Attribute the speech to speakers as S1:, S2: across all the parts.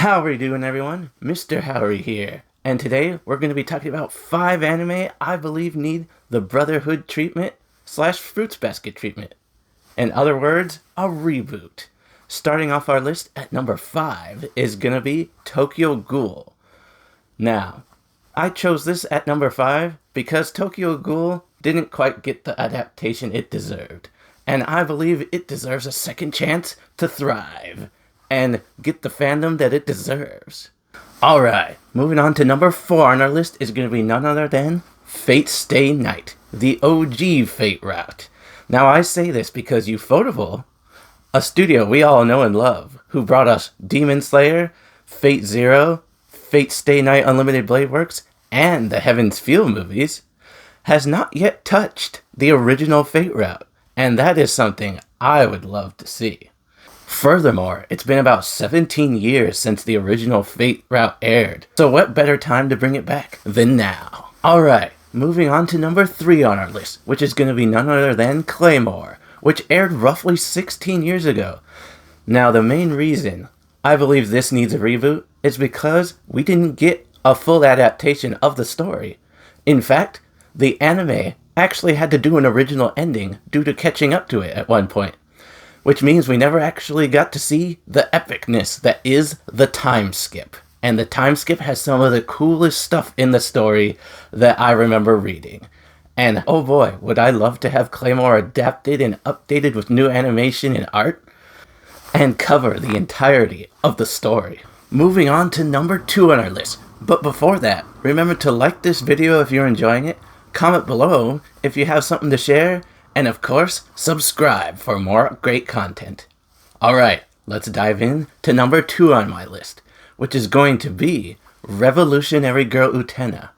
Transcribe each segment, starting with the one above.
S1: How are you doing, everyone? Mr. Howery here, and today we're going to be talking about 5 anime I believe need the Brotherhood treatment slash Fruits Basket treatment. In other words, a reboot. Starting off our list at number 5 is going to be Tokyo Ghoul. Now, I chose this at number 5 because Tokyo Ghoul didn't quite get the adaptation it deserved, and I believe it deserves a second chance to thrive and get the fandom that it deserves. Alright, moving on to number 4 on our list is going to be none other than Fate Stay Night, the OG Fate route. Now I say this because Ufotable, a studio we all know and love, who brought us Demon Slayer, Fate Zero, Fate Stay Night Unlimited Blade Works, and the Heaven's Feel movies, has not yet touched the original Fate route, and that is something I would love to see. Furthermore, it's been about 17 years since the original Fate route aired, so what better time to bring it back than now? Alright, moving on to number 3 on our list, which is going to be none other than Claymore, which aired roughly 16 years ago. Now, the main reason I believe this needs a reboot is because we didn't get a full adaptation of the story. In fact, the anime actually had to do an original ending due to catching up to it at one point, which means we never actually got to see the epicness that is the time skip. And the time skip has some of the coolest stuff in the story that I remember reading. And oh boy, would I love to have Claymore adapted and updated with new animation and art, and cover the entirety of the story. Moving on to number 2 on our list. But before that, remember to like this video if you're enjoying it, comment below if you have something to share, and of course, subscribe for more great content. Alright, let's dive in to number 2 on my list, which is going to be Revolutionary Girl Utena.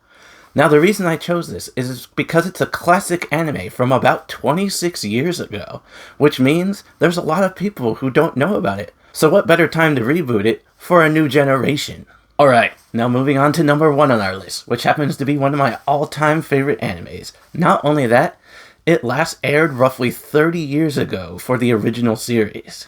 S1: Now, the reason I chose this is because it's a classic anime from about 26 years ago, which means there's a lot of people who don't know about it. So what better time to reboot it for a new generation? Alright, now moving on to number 1 on our list, which happens to be one of my all-time favorite animes. Not only that, it last aired roughly 30 years ago for the original series.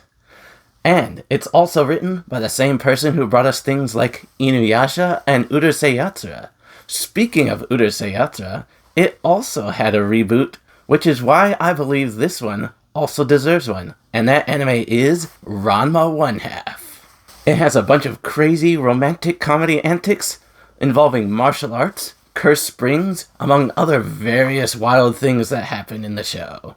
S1: And it's also written by the same person who brought us things like Inuyasha and Urusei Yatsura. Speaking of Urusei Yatsura, it also had a reboot, which is why I believe this one also deserves one. And that anime is Rama One Half. It has a bunch of crazy romantic comedy antics involving martial arts, cursed springs, among other various wild things that happen in the show.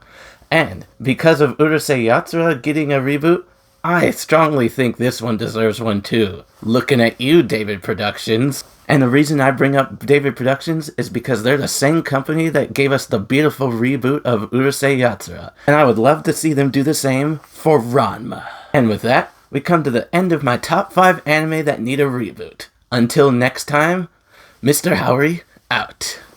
S1: And because of Urusei Yatsura getting a reboot, I strongly think this one deserves one too. Looking at you, David Productions. And the reason I bring up David Productions is because they're the same company that gave us the beautiful reboot of Urusei Yatsura. And I would love to see them do the same for Ranma. And with that, we come to the end of my top 5 anime that need a reboot. Until next time, Mr. Howery out.